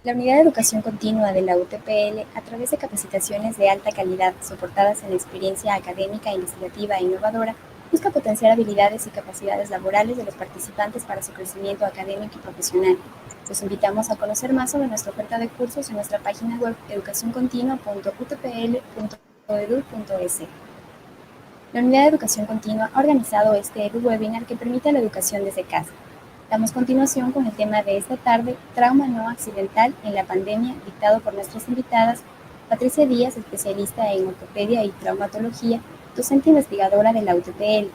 La Unidad de Educación Continua de la UTPL, a través de capacitaciones de alta calidad soportadas en la experiencia académica, investigativa e innovadora, busca potenciar habilidades y capacidades laborales de los participantes para su crecimiento académico y profesional. Los invitamos a conocer más sobre nuestra oferta de cursos en nuestra página web educacioncontinua.utpl.edu.es. La Unidad de Educación Continua ha organizado este EduWebinar que permite la educación desde casa. Damos continuación con el tema de esta tarde, trauma no accidental en la pandemia, dictado por nuestras invitadas, Patricia Díaz, especialista en ortopedia y traumatología, docente investigadora de la UTPL,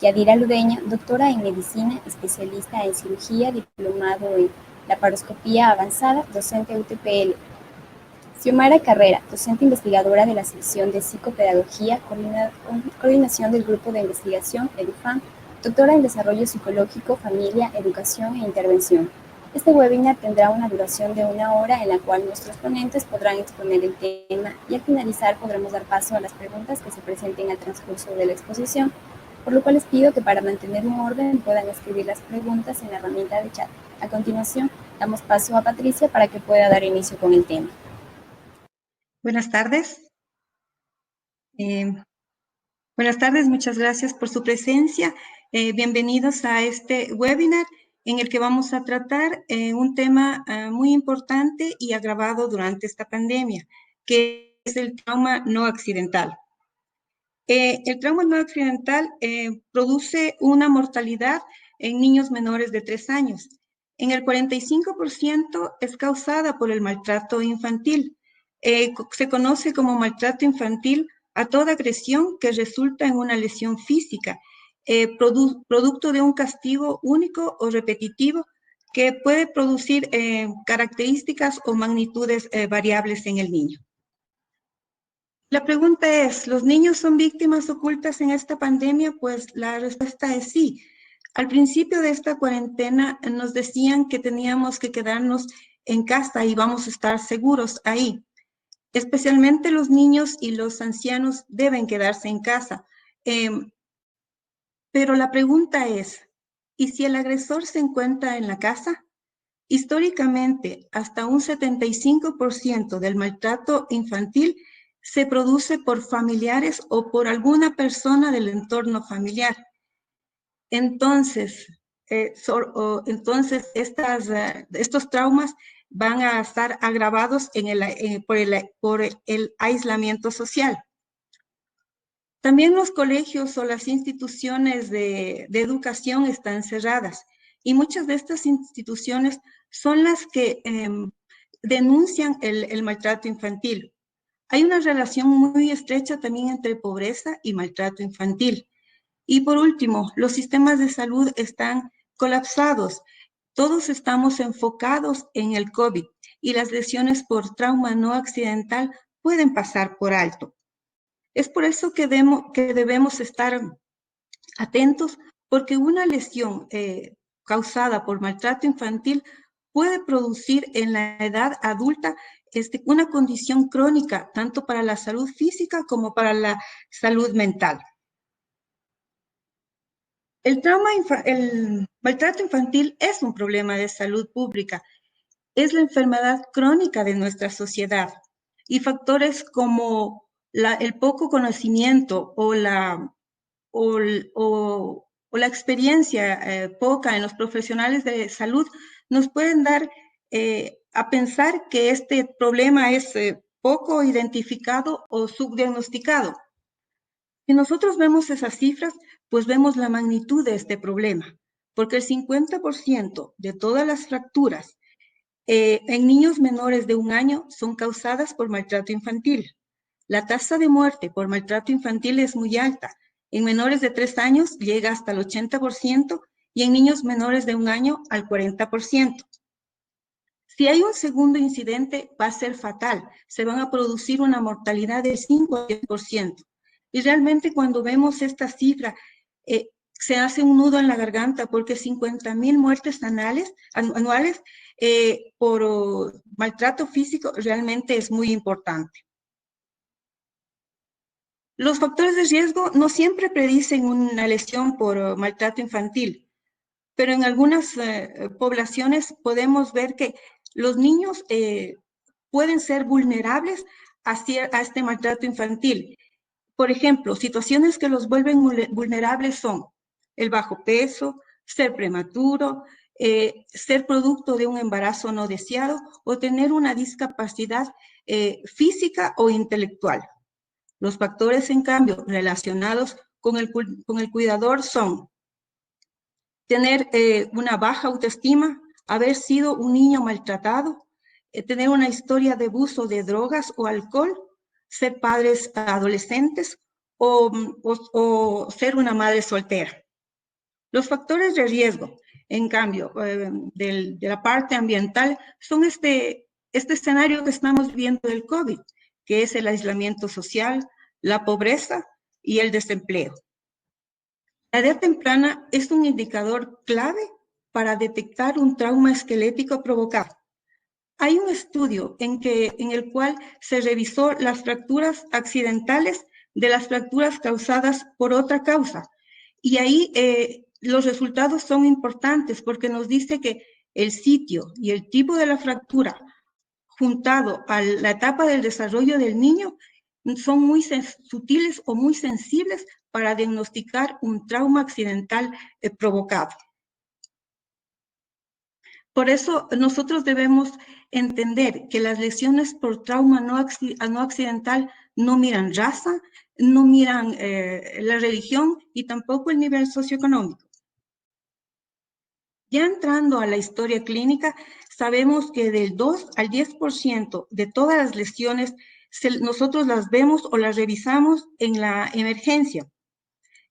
Yadira Ludeña, doctora en medicina, especialista en cirugía, diplomado en laparoscopía avanzada, docente UTPL, Xiomara Carrera, docente investigadora de la sección de psicopedagogía, coordinación del grupo de investigación EduFam, doctora en desarrollo psicológico, familia, educación e intervención. Este webinar tendrá una duración de 1 hora en la cual nuestros ponentes podrán exponer el tema y al finalizar podremos dar paso a las preguntas que se presenten al transcurso de la exposición, por lo cual les pido que para mantener un orden puedan escribir las preguntas en la herramienta de chat. A continuación, damos paso a Patricia para que pueda dar inicio con el tema. Buenas tardes. Buenas tardes, muchas gracias por su presencia. Bienvenidos a este webinar en el que vamos a tratar un tema muy importante y agravado durante esta pandemia, que es el trauma no accidental. El trauma no accidental produce una mortalidad en niños menores de 3 años. En el 45% es causada por el maltrato infantil. Se conoce como maltrato infantil a toda agresión que resulta en una lesión física, producto de un castigo único o repetitivo que puede producir características o magnitudes variables en el niño. La pregunta es, ¿los niños son víctimas ocultas en esta pandemia? Pues la respuesta es sí. Al principio de esta cuarentena nos decían que teníamos que quedarnos en casa y vamos a estar seguros ahí. Especialmente los niños y los ancianos deben quedarse en casa. Pero la pregunta es, ¿y si el agresor se encuentra en la casa? Históricamente, hasta un 75% del maltrato infantil se produce por familiares o por alguna persona del entorno familiar. Entonces, estos traumas van a estar agravados por el aislamiento social. También los colegios o las instituciones de educación están cerradas y muchas de estas instituciones son las que denuncian el maltrato infantil. Hay una relación muy estrecha también entre pobreza y maltrato infantil. Y por último, los sistemas de salud están colapsados. Todos estamos enfocados en el COVID y las lesiones por trauma no accidental pueden pasar por alto. Es por eso que debemos estar atentos, porque una lesión causada por maltrato infantil puede producir en la edad adulta una condición crónica, tanto para la salud física como para la salud mental. El maltrato infantil es un problema de salud pública, es la enfermedad crónica de nuestra sociedad y factores como el poco conocimiento o la experiencia poca en los profesionales de salud nos pueden dar a pensar que este problema es poco identificado o subdiagnosticado. Si nosotros vemos esas cifras, pues vemos la magnitud de este problema, porque el 50% de todas las fracturas en niños menores de 1 año son causadas por maltrato infantil. La tasa de muerte por maltrato infantil es muy alta. En menores de 3 años llega hasta el 80% y en niños menores de 1 año al 40%. Si hay un segundo incidente, va a ser fatal. Se van a producir una mortalidad del 5 a 10%. Y realmente cuando vemos esta cifra, se hace un nudo en la garganta porque 50,000 muertes anuales por maltrato físico realmente es muy importante. Los factores de riesgo no siempre predicen una lesión por maltrato infantil, pero en algunas poblaciones podemos ver que los niños pueden ser vulnerables a este maltrato infantil. Por ejemplo, situaciones que los vuelven vulnerables son el bajo peso, ser prematuro, ser producto de un embarazo no deseado o tener una discapacidad física o intelectual. Los factores, en cambio, relacionados con el cuidador son tener una baja autoestima, haber sido un niño maltratado, tener una historia de abuso de drogas o alcohol, ser padres adolescentes o ser una madre soltera. Los factores de riesgo, en cambio, de la parte ambiental, son este escenario que estamos viendo del COVID, que es el aislamiento social, la pobreza y el desempleo. La edad temprana es un indicador clave para detectar un trauma esquelético provocado. Hay un estudio en el cual se revisó las fracturas accidentales de las fracturas causadas por otra causa. Y ahí los resultados son importantes porque nos dice que el sitio y el tipo de la fractura juntado a la etapa del desarrollo del niño son muy sutiles o muy sensibles para diagnosticar un trauma accidental provocado. Por eso nosotros debemos entender que las lesiones por trauma no accidental no miran raza, no miran la religión y tampoco el nivel socioeconómico. Ya entrando a la historia clínica, sabemos que del 2 al 10% de todas las lesiones nosotros las vemos o las revisamos en la emergencia.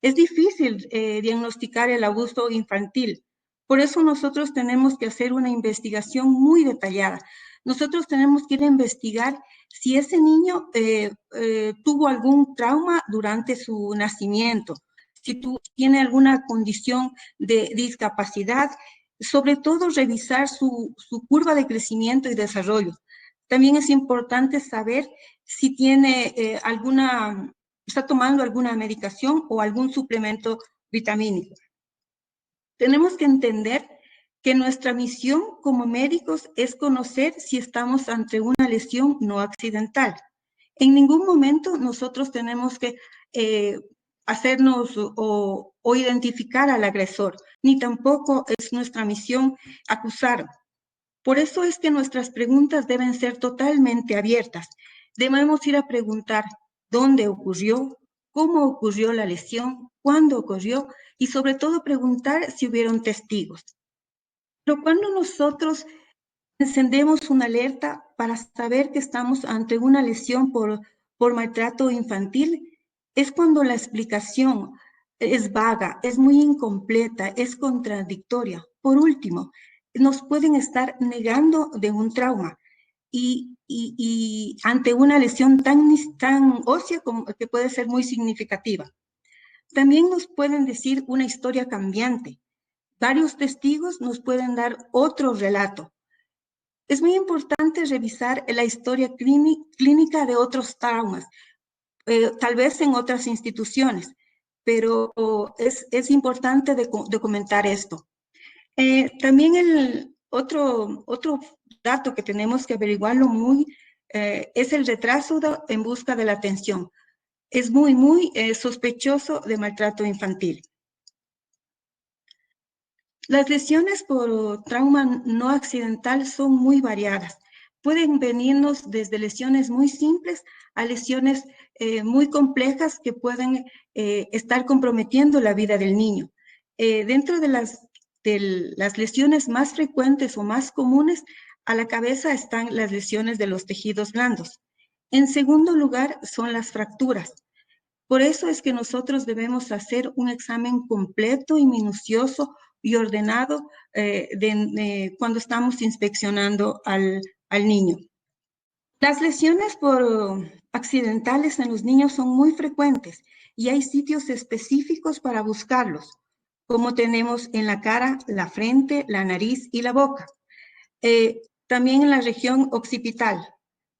Es difícil diagnosticar el abuso infantil. Por eso nosotros tenemos que hacer una investigación muy detallada. Nosotros tenemos que ir a investigar si ese niño tuvo algún trauma durante su nacimiento, si tiene alguna condición de discapacidad, sobre todo revisar su curva de crecimiento y desarrollo. También es importante saber si tiene está tomando alguna medicación o algún suplemento vitamínico. Tenemos que entender que nuestra misión como médicos es conocer si estamos ante una lesión no accidental. En ningún momento nosotros tenemos que hacernos o identificar al agresor, ni tampoco es nuestra misión acusar. Por eso es que nuestras preguntas deben ser totalmente abiertas. Debemos ir a preguntar dónde ocurrió, cómo ocurrió la lesión, cuándo ocurrió y sobre todo preguntar si hubieron testigos. Pero cuando nosotros encendemos una alerta para saber que estamos ante una lesión por maltrato infantil, es cuando la explicación es vaga, es muy incompleta, es contradictoria. Por último, nos pueden estar negando de un trauma y ante una lesión tan ósea como que puede ser muy significativa. También nos pueden decir una historia cambiante. Varios testigos nos pueden dar otro relato. Es muy importante revisar la historia clínica de otros traumas, tal vez en otras instituciones, pero es importante documentar esto. También otro dato que tenemos que averiguarlo es el retraso en busca de la atención. Es muy sospechoso de maltrato infantil. Las lesiones por trauma no accidental son muy variadas. Pueden venirnos desde lesiones muy simples a lesiones muy complejas que pueden estar comprometiendo la vida del niño. Dentro de las lesiones más frecuentes o más comunes, a la cabeza están las lesiones de los tejidos blandos. En segundo lugar, son las fracturas. Por eso es que nosotros debemos hacer un examen completo y minucioso y ordenado cuando estamos inspeccionando al niño. Las lesiones por accidentales en los niños son muy frecuentes y hay sitios específicos para buscarlos, como tenemos en la cara, la frente, la nariz y la boca. También en la región occipital.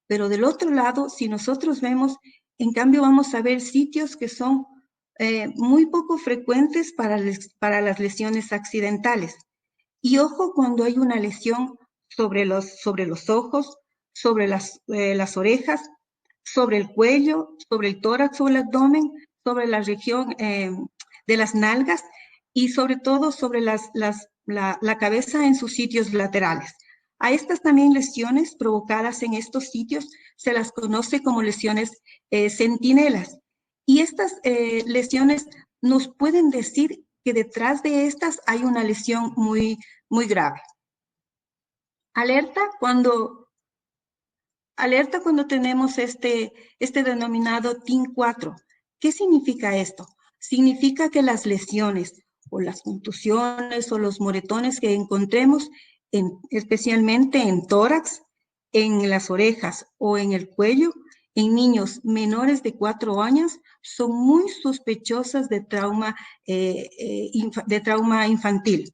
Pero del otro lado, si nosotros vemos, en cambio vamos a ver sitios que son muy poco frecuentes para las lesiones accidentales. Y ojo cuando hay una lesión sobre los ojos, sobre las orejas, sobre el cuello, sobre el tórax o el abdomen, sobre la región de las nalgas y sobre todo sobre la cabeza en sus sitios laterales. A estas también lesiones provocadas en estos sitios se las conoce como lesiones centinelas. Y estas lesiones nos pueden decir que detrás de estas hay una lesión muy, muy grave. Alerta cuando tenemos este denominado TIN4. ¿Qué significa esto? Significa que las lesiones o las contusiones o los moretones que encontremos, especialmente en tórax, en las orejas o en el cuello, en niños menores de 4 años, son muy sospechosas de trauma infantil.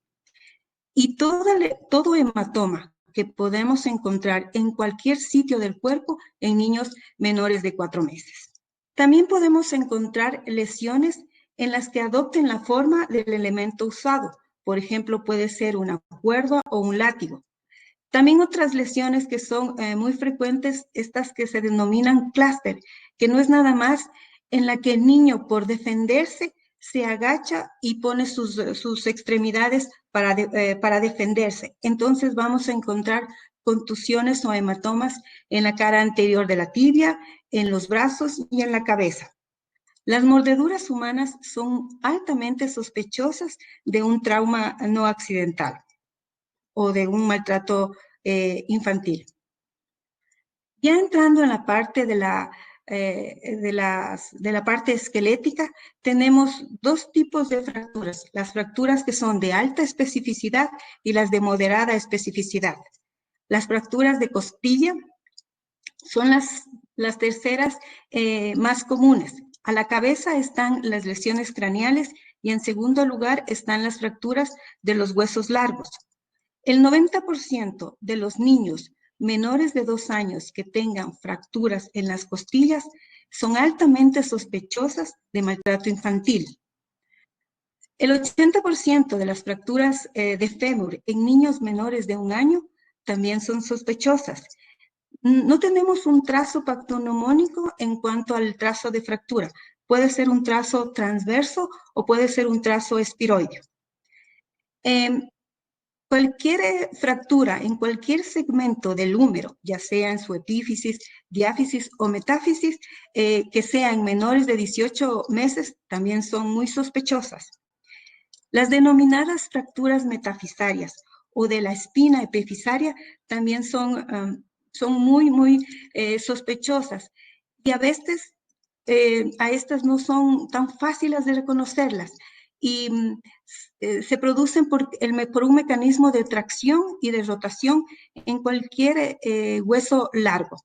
Y todo hematoma que podemos encontrar en cualquier sitio del cuerpo en niños menores de 4 meses. También podemos encontrar lesiones en las que adopten la forma del elemento usado. Por ejemplo, puede ser una cuerda o un látigo. También otras lesiones que son muy frecuentes, estas que se denominan clúster, que no es nada más en la que el niño, por defenderse, se agacha y pone sus extremidades para defenderse. Entonces vamos a encontrar contusiones o hematomas en la cara anterior de la tibia, en los brazos y en la cabeza. Las mordeduras humanas son altamente sospechosas de un trauma no accidental o de un maltrato infantil. Ya entrando en la parte de la parte esquelética, tenemos dos tipos de fracturas, las fracturas que son de alta especificidad y las de moderada especificidad. Las fracturas de costilla son las terceras más comunes. A la cabeza están las lesiones craneales y en segundo lugar están las fracturas de los huesos largos. El 90% de los niños menores de 2 años que tengan fracturas en las costillas son altamente sospechosas de maltrato infantil. El 80% de las fracturas de fémur en niños menores de 1 año también son sospechosas. No tenemos un trazo pactonomónico en cuanto al trazo de fractura. Puede ser un trazo transverso o puede ser un trazo espiroideo. Cualquier fractura en cualquier segmento del húmero, ya sea en su epífisis, diáfisis o metáfisis, que sean menores de 18 meses, también son muy sospechosas. Las denominadas fracturas metafisarias o de la espina epifisaria también son muy, muy sospechosas. Y a veces a estas no son tan fáciles de reconocerlas. Y se producen por un mecanismo de tracción y de rotación en cualquier hueso largo.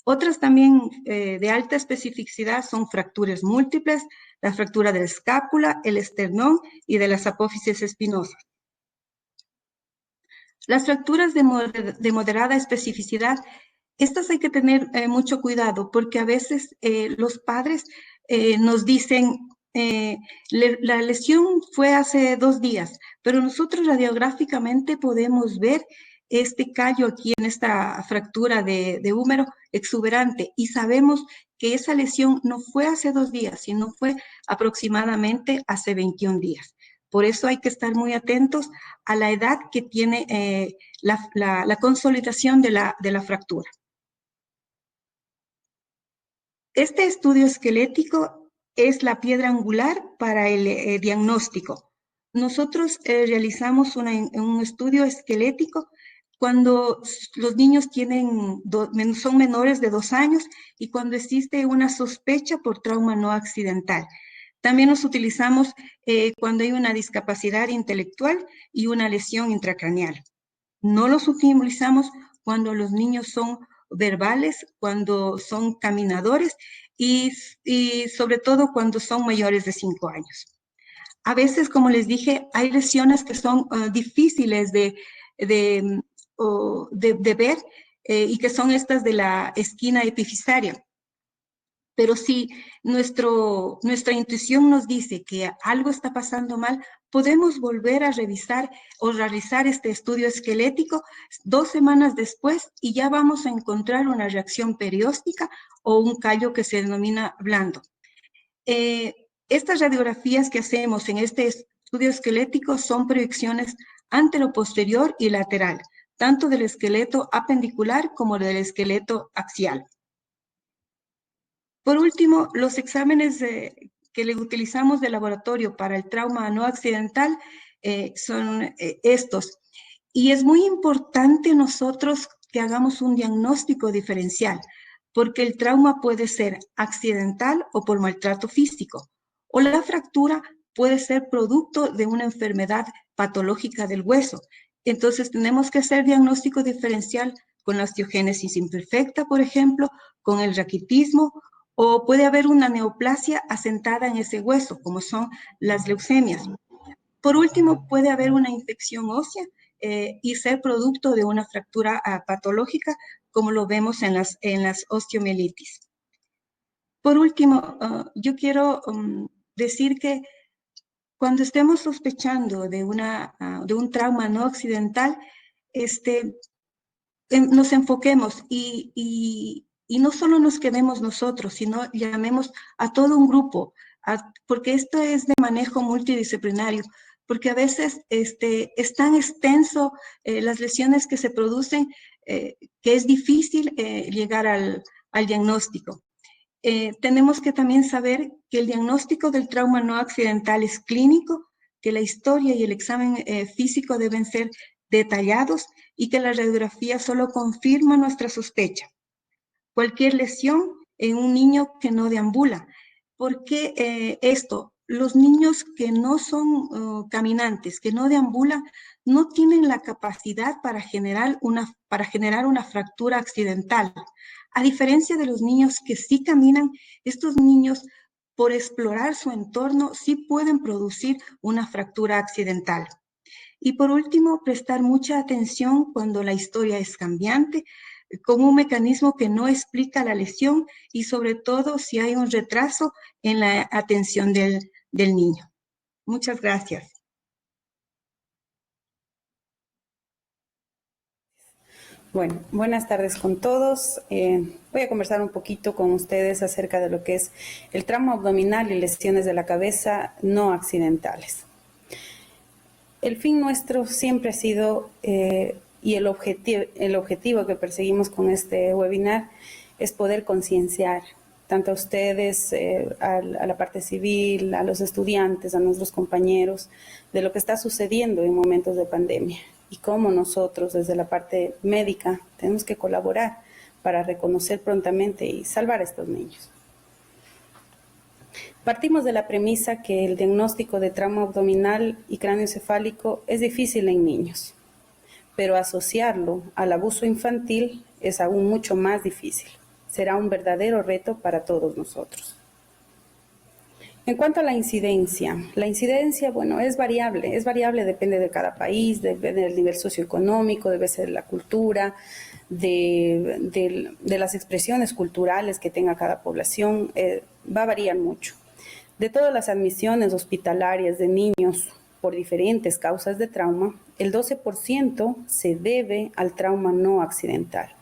Otras también de alta especificidad son fracturas múltiples, la fractura de la escápula, el esternón y de las apófisis espinosas. Las fracturas de moderada especificidad, estas hay que tener mucho cuidado porque a veces los padres nos dicen, la lesión fue hace 2 días, pero nosotros radiográficamente podemos ver este callo aquí en esta fractura de húmero exuberante y sabemos que esa lesión no fue hace 2 días, sino fue aproximadamente hace 21 días. Por eso hay que estar muy atentos a la edad que tiene la consolidación de la fractura. Este estudio esquelético es la piedra angular para el diagnóstico. Nosotros realizamos un estudio esquelético cuando los niños son menores de 2 años y cuando existe una sospecha por trauma no accidental. También los utilizamos cuando hay una discapacidad intelectual y una lesión intracraneal. No los utilizamos cuando los niños son verbales, cuando son caminadores y sobre todo cuando son mayores de 5 años. A veces, como les dije, hay lesiones que son difíciles de ver y que son estas de la esquina epifisaria. Pero si nuestra intuición nos dice que algo está pasando mal, podemos volver a revisar o realizar este estudio esquelético 2 semanas después y ya vamos a encontrar una reacción perióstica o un callo que se denomina blando. Estas radiografías que hacemos en este estudio esquelético son proyecciones antero-posterior y lateral, tanto del esqueleto apendicular como del esqueleto axial. Por último, los exámenes que le utilizamos de laboratorio para el trauma no accidental son estos. Y es muy importante nosotros que hagamos un diagnóstico diferencial, porque el trauma puede ser accidental o por maltrato físico, o la fractura puede ser producto de una enfermedad patológica del hueso. Entonces tenemos que hacer diagnóstico diferencial con la osteogénesis imperfecta, por ejemplo, con el raquitismo, o puede haber una neoplasia asentada en ese hueso, como son las leucemias. Por último, puede haber una infección ósea y ser producto de una fractura patológica, como lo vemos en las osteomielitis. Por último, yo quiero decir que cuando estemos sospechando de un trauma no accidental, nos enfoquemos y no solo nos quedemos nosotros, sino llamemos a todo un grupo, porque esto es de manejo multidisciplinario, porque a veces es tan extenso las lesiones que se producen que es difícil llegar al diagnóstico. Tenemos que también saber que el diagnóstico del trauma no accidental es clínico, que la historia y el examen físico deben ser detallados y que la radiografía solo confirma nuestra sospecha. Cualquier lesión en un niño que no deambula. ¿Por qué esto? Los niños que no son caminantes, que no deambulan, no tienen la capacidad para generar una fractura accidental. A diferencia de los niños que sí caminan, estos niños, por explorar su entorno, sí pueden producir una fractura accidental. Y por último, prestar mucha atención cuando la historia es cambiante, con un mecanismo que no explica la lesión y sobre todo si hay un retraso en la atención del niño. Muchas gracias. Bueno, buenas tardes con todos. Voy a conversar un poquito con ustedes acerca de lo que es el trauma abdominal y lesiones de la cabeza no accidentales. El fin nuestro siempre ha sido, y el objetivo que perseguimos con este webinar, es poder concienciar tanto a ustedes, a la parte civil, a los estudiantes, a nuestros compañeros, de lo que está sucediendo en momentos de pandemia y cómo nosotros desde la parte médica tenemos que colaborar para reconocer prontamente y salvar a estos niños. Partimos de la premisa que el diagnóstico de trauma abdominal y cráneoencefálico es difícil en niños, pero asociarlo al abuso infantil es aún mucho más difícil. Será un verdadero reto para todos nosotros. En cuanto a la incidencia, bueno, es variable, depende de cada país, depende del nivel socioeconómico, debe ser de la cultura, de las expresiones culturales que tenga cada población, va a variar mucho. De todas las admisiones hospitalarias de niños por diferentes causas de trauma, el 12% se debe al trauma no accidental,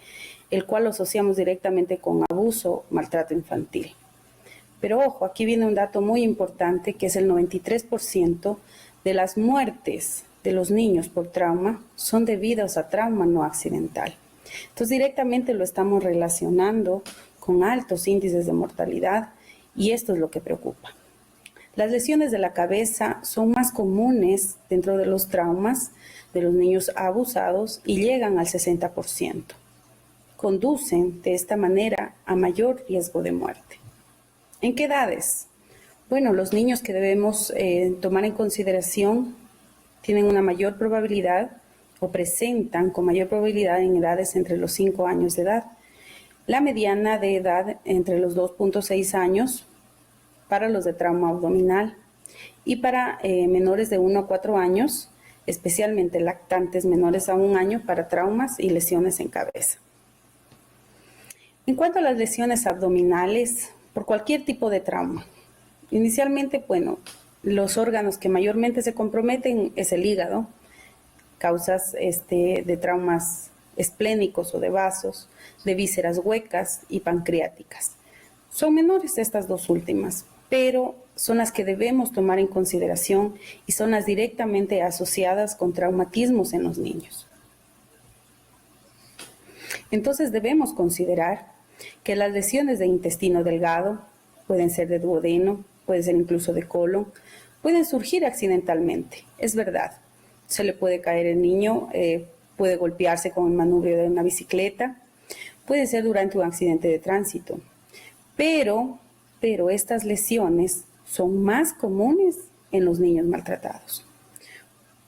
el cual lo asociamos directamente con abuso, maltrato infantil. Pero ojo, aquí viene un dato muy importante, que es el 93% de las muertes de los niños por trauma son debidas a trauma no accidental. Entonces directamente lo estamos relacionando con altos índices de mortalidad y esto es lo que preocupa. Las lesiones de la cabeza son más comunes dentro de los traumas de los niños abusados y llegan al 60%. Conducen de esta manera a mayor riesgo de muerte. ¿En qué edades? Bueno, los niños que debemos tomar en consideración tienen una mayor probabilidad o presentan con mayor probabilidad en edades entre los 5 años de edad. La mediana de edad entre los 2.6 años para los de trauma abdominal y para menores de 1 a 4 años, especialmente lactantes menores a 1 año para traumas y lesiones en cabeza. En cuanto a las lesiones abdominales, por cualquier tipo de trauma. Inicialmente, bueno, los órganos que mayormente se comprometen es el hígado, causas de traumas esplénicos o de vasos, de vísceras huecas y pancreáticas. Son menores estas dos últimas, pero son las que debemos tomar en consideración y son las directamente asociadas con traumatismos en los niños. Entonces debemos considerar que las lesiones de intestino delgado pueden ser de duodeno, pueden ser incluso de colon, pueden surgir accidentalmente, es verdad. Se le puede caer el niño, puede golpearse con el manubrio de una bicicleta, puede ser durante un accidente de tránsito, pero estas lesiones son más comunes en los niños maltratados.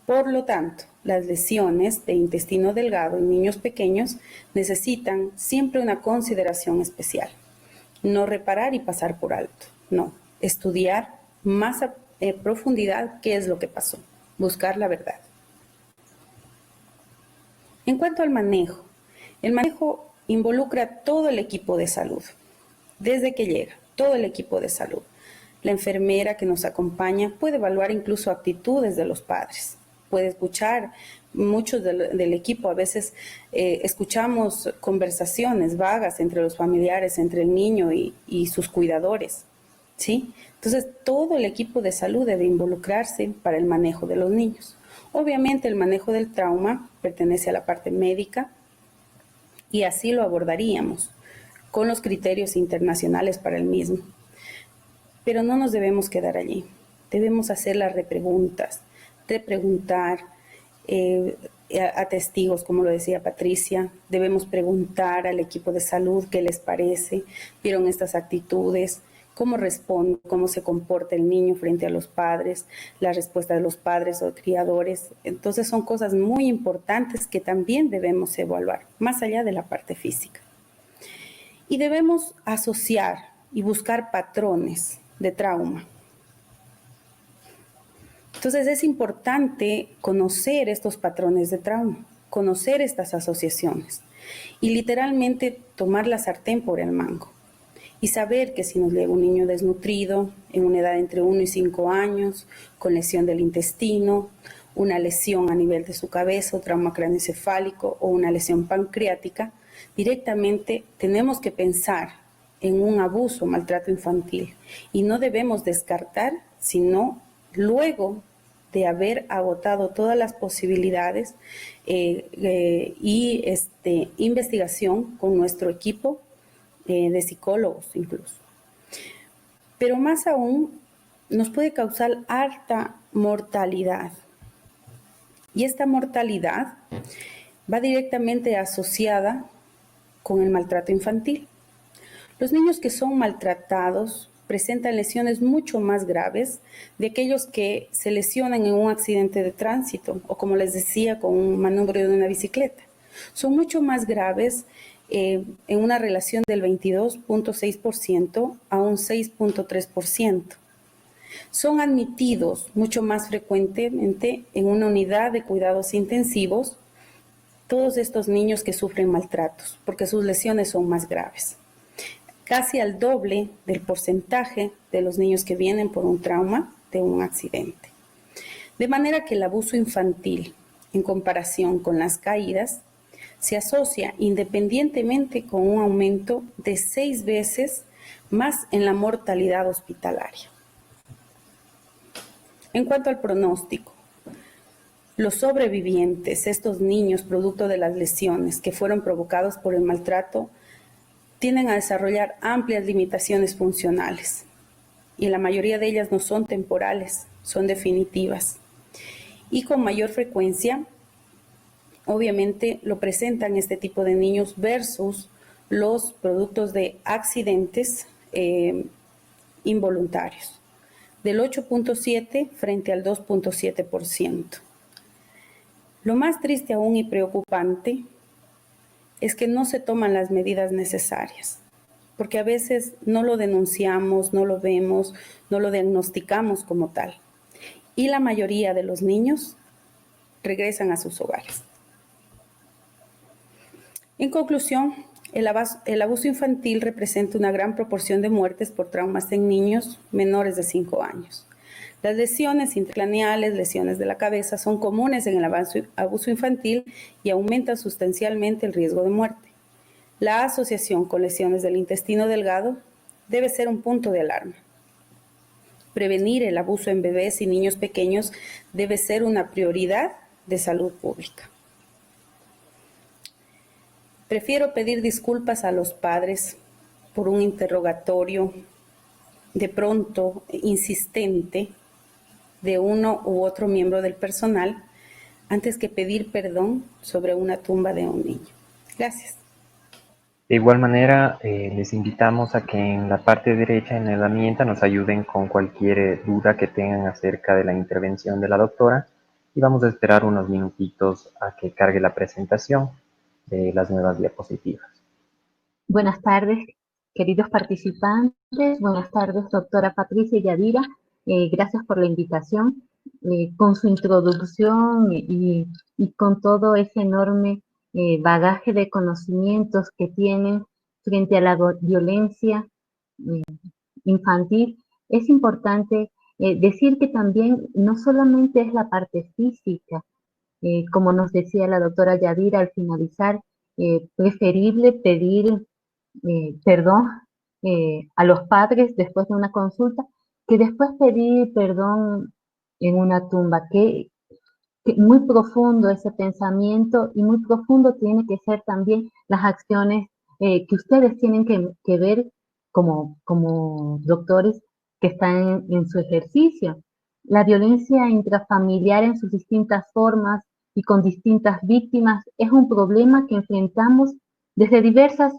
Por lo tanto, las lesiones de intestino delgado en niños pequeños necesitan siempre una consideración especial. No reparar y pasar por alto, no, estudiar más a profundidad qué es lo que pasó, buscar la verdad. En cuanto al manejo, el manejo involucra a todo el equipo de salud, desde que llega, todo el equipo de salud. La enfermera que nos acompaña puede evaluar incluso actitudes de los padres, puede escuchar muchos del equipo. A veces escuchamos conversaciones vagas entre los familiares, entre el niño y sus cuidadores, ¿sí? Entonces, todo el equipo de salud debe involucrarse para el manejo de los niños. Obviamente, el manejo del trauma pertenece a la parte médica y así lo abordaríamos con los criterios internacionales para el mismo. Pero no nos debemos quedar allí. Debemos hacer las repreguntas, repreguntar a testigos, como lo decía Patricia. Debemos preguntar al equipo de salud qué les parece, vieron estas actitudes, cómo responde, cómo se comporta el niño frente a los padres, la respuesta de los padres o criadores. Entonces son cosas muy importantes que también debemos evaluar, más allá de la parte física. Y debemos asociar y buscar patrones de trauma. Entonces es importante conocer estos patrones de trauma, conocer estas asociaciones y literalmente tomar la sartén por el mango y saber que si nos llega un niño desnutrido en una edad entre 1 y 5 años, con lesión del intestino, una lesión a nivel de su cabeza, trauma craneoencefálico o una lesión pancreática, directamente tenemos que pensar en un abuso o maltrato infantil y no debemos descartar, sino luego de haber agotado todas las posibilidades y investigación con nuestro equipo de psicólogos incluso. Pero más aún, nos puede causar alta mortalidad. Y esta mortalidad va directamente asociada con el maltrato infantil. Los niños que son maltratados presentan lesiones mucho más graves de aquellos que se lesionan en un accidente de tránsito o, como les decía, con un manubrio de una bicicleta. Son mucho más graves en una relación del 22.6% a un 6.3%. Son admitidos mucho más frecuentemente en una unidad de cuidados intensivos todos estos niños que sufren maltratos, porque sus lesiones son más graves. Casi al doble del porcentaje de los niños que vienen por un trauma de un accidente. De manera que el abuso infantil, en comparación con las caídas, se asocia independientemente con un aumento de 6 veces más en la mortalidad hospitalaria. En cuanto al pronóstico, los sobrevivientes, estos niños producto de las lesiones que fueron provocados por el maltrato, tienden a desarrollar amplias limitaciones funcionales y la mayoría de ellas no son temporales, son definitivas. Y con mayor frecuencia, obviamente, lo presentan este tipo de niños versus los productos de accidentes involuntarios, del 8.7% frente al 2.7%. Lo más triste aún y preocupante es que no se toman las medidas necesarias, porque a veces no lo denunciamos, no lo vemos, no lo diagnosticamos como tal. Y la mayoría de los niños regresan a sus hogares. En conclusión, El abuso infantil representa una gran proporción de muertes por traumas en niños menores de 5 años. Las lesiones intracraneales, lesiones de la cabeza, son comunes en el abuso infantil y aumentan sustancialmente el riesgo de muerte. La asociación con lesiones del intestino delgado debe ser un punto de alarma. Prevenir el abuso en bebés y niños pequeños debe ser una prioridad de salud pública. Prefiero pedir disculpas a los padres por un interrogatorio de pronto insistente de uno u otro miembro del personal antes que pedir perdón sobre una tumba de un niño. Gracias. De igual manera, les invitamos a que en la parte derecha, en la herramienta, nos ayuden con cualquier duda que tengan acerca de la intervención de la doctora y vamos a esperar unos minutitos a que cargue la presentación de las nuevas diapositivas. Buenas tardes, queridos participantes. Buenas tardes, doctora Patricia Yadira. Gracias por la invitación. Con su introducción y con todo ese enorme bagaje de conocimientos que tienen frente a la violencia infantil, es importante decir que también no solamente es la parte física, como nos decía la doctora Yadira al finalizar, preferible pedir perdón a los padres después de una consulta que después pedir perdón en una tumba. Que muy profundo ese pensamiento y muy profundo tiene que ser también las acciones que ustedes tienen que ver como doctores que están en su ejercicio. La violencia intrafamiliar en sus distintas formas y con distintas víctimas es un problema que enfrentamos desde diversas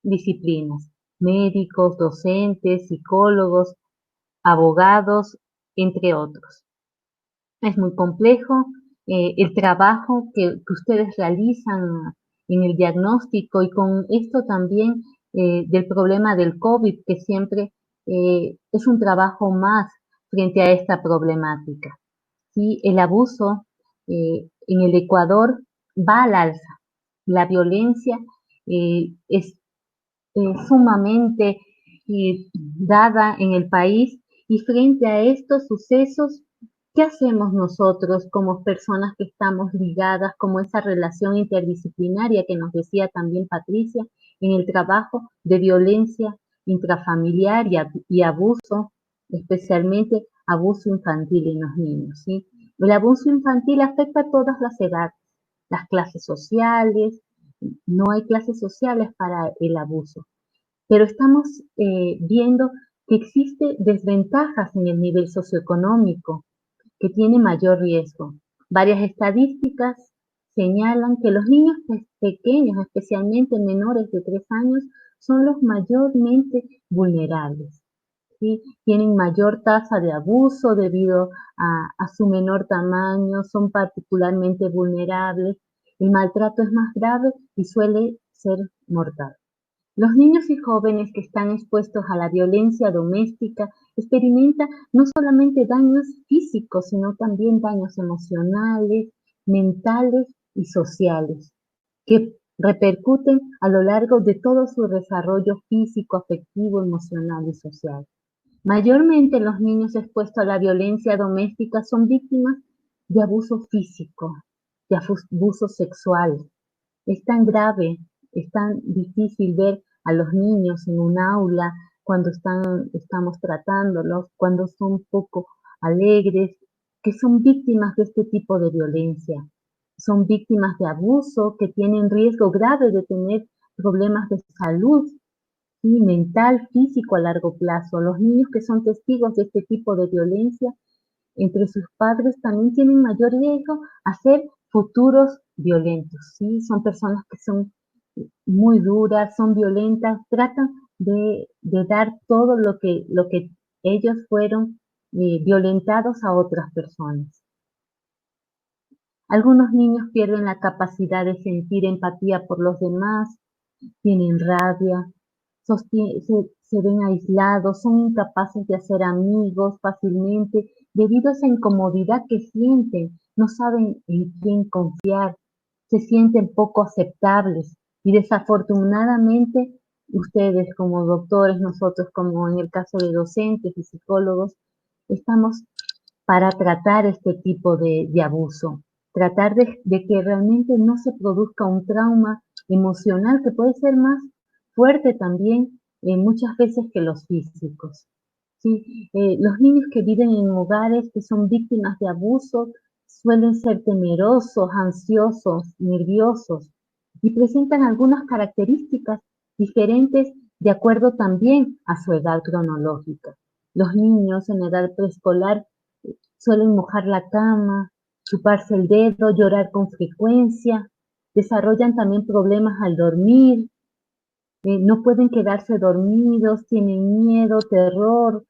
disciplinas, médicos, docentes, psicólogos, abogados, entre otros. Es muy complejo el trabajo que ustedes realizan en el diagnóstico y con esto también del problema del COVID, que siempre es un trabajo más frente a esta problemática. ¿Sí? El abuso en el Ecuador va al alza. La violencia es sumamente dada en el país y frente a estos sucesos, ¿qué hacemos nosotros como personas que estamos ligadas, como esa relación interdisciplinaria que nos decía también Patricia, en el trabajo de violencia intrafamiliar y abuso, especialmente abuso infantil en los niños? ¿Sí? El abuso infantil afecta a todas las edades, las clases sociales, no hay clases sociales para el abuso, pero estamos viendo que existe desventajas en el nivel socioeconómico, que tiene mayor riesgo. Varias estadísticas señalan que los niños pequeños, especialmente menores de 3 años, son los mayormente vulnerables. ¿Sí? Tienen mayor tasa de abuso debido a su menor tamaño, son particularmente vulnerables, el maltrato es más grave y suele ser mortal. Los niños y jóvenes que están expuestos a la violencia doméstica experimentan no solamente daños físicos, sino también daños emocionales, mentales y sociales, que repercuten a lo largo de todo su desarrollo físico, afectivo, emocional y social. Mayormente los niños expuestos a la violencia doméstica son víctimas de abuso físico, de abuso sexual. Es tan grave, es tan difícil ver a los niños en un aula cuando estamos tratándolos, cuando son poco alegres, que son víctimas de este tipo de violencia. Son víctimas de abuso que tienen riesgo grave de tener problemas de salud, ¿sí? Mental, físico a largo plazo. Los niños que son testigos de este tipo de violencia entre sus padres también tienen mayor riesgo a ser futuros violentos, ¿sí? Son personas que son muy duras, son violentas, tratan de dar todo lo que ellos fueron violentados a otras personas. Algunos niños pierden la capacidad de sentir empatía por los demás, tienen rabia, se ven aislados, son incapaces de hacer amigos fácilmente debido a esa incomodidad que sienten, no saben en quién confiar, se sienten poco aceptables, Y desafortunadamente, ustedes como doctores, nosotros como en el caso de docentes y psicólogos, estamos para tratar este tipo de abuso, tratar de que realmente no se produzca un trauma emocional que puede ser más fuerte también muchas veces que los físicos. ¿Sí? Los niños que viven en hogares que son víctimas de abuso suelen ser temerosos, ansiosos, nerviosos y presentan algunas características diferentes de acuerdo también a su edad cronológica. Los niños en edad preescolar suelen mojar la cama, chuparse el dedo, llorar con frecuencia, desarrollan también problemas al dormir, no pueden quedarse dormidos, tienen miedo, terror,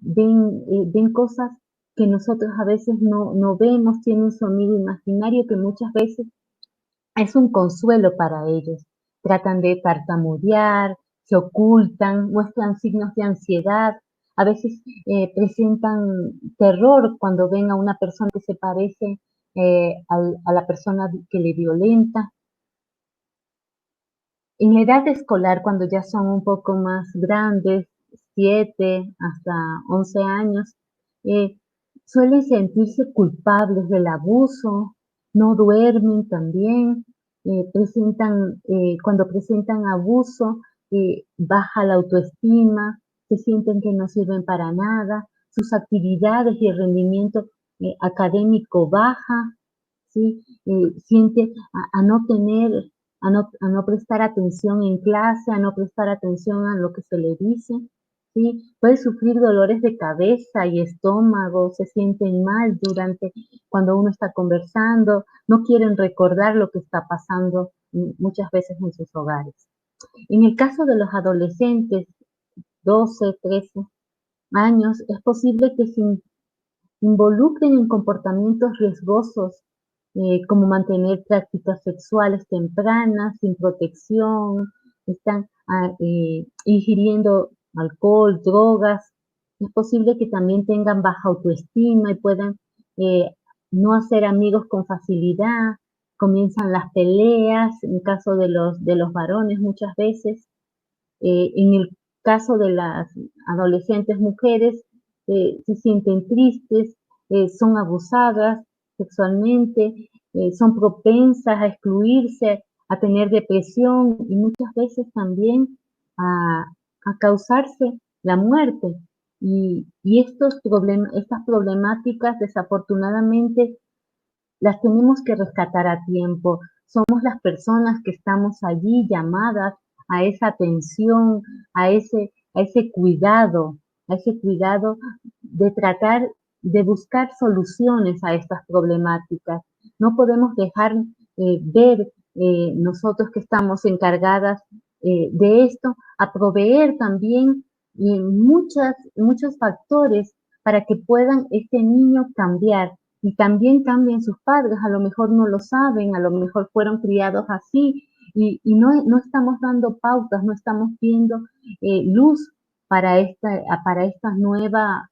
ven cosas que nosotros a veces no vemos, tienen un sonido imaginario que muchas veces es un consuelo para ellos. Tratan de tartamudear, se ocultan, muestran signos de ansiedad, a veces presentan terror cuando ven a una persona que se parece a la persona que le violenta. En edad escolar, cuando ya son un poco más grandes, 7 hasta 11 años, eh, suelen sentirse culpables del abuso, no duermen también, cuando presentan abuso, baja la autoestima, se sienten que no sirven para nada, sus actividades y el rendimiento académico baja, ¿sí? Siente a no tener a no prestar atención en clase, a no prestar atención a lo que se le dice, ¿sí? Puede sufrir dolores de cabeza y estómago, se sienten mal cuando uno está conversando, no quieren recordar lo que está pasando muchas veces en sus hogares. En el caso de los adolescentes, 12, 13 años, es posible que se involucren en comportamientos riesgosos como mantener prácticas sexuales tempranas, sin protección, están ingiriendo alcohol, drogas. Es posible que también tengan baja autoestima y puedan eh, no hacer amigos con facilidad. Comienzan las peleas, en caso de los varones muchas veces. En el caso de las adolescentes mujeres, se sienten tristes, son abusadas sexualmente, son propensas a excluirse, a tener depresión y muchas veces también a causarse la muerte. Y estas problemáticas desafortunadamente las tenemos que rescatar a tiempo. Somos las personas que estamos allí llamadas a esa atención, a ese cuidado de tratar de buscar soluciones a estas problemáticas. No podemos dejar ver nosotros que estamos encargadas de esto, a proveer también muchos factores para que puedan este niño cambiar y también cambian sus padres, a lo mejor no lo saben, a lo mejor fueron criados así y no estamos dando pautas, no estamos viendo luz para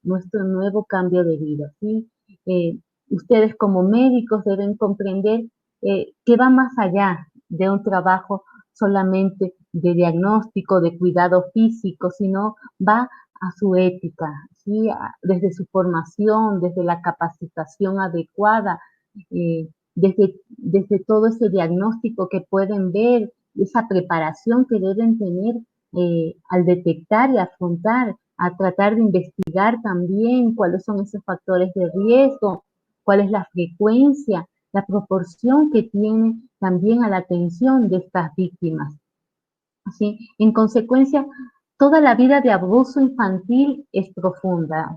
nuestro nuevo cambio de vida, ¿sí? Ustedes como médicos deben comprender que va más allá de un trabajo solamente de diagnóstico, de cuidado físico, sino va a su ética, ¿sí? Desde su formación, desde la capacitación adecuada, desde todo ese diagnóstico que pueden ver, esa preparación que deben tener al detectar y afrontar, a tratar de investigar también cuáles son esos factores de riesgo, cuál es la frecuencia, la proporción que tiene también a la atención de estas víctimas. ¿Sí? En consecuencia, toda la vida de abuso infantil es profunda.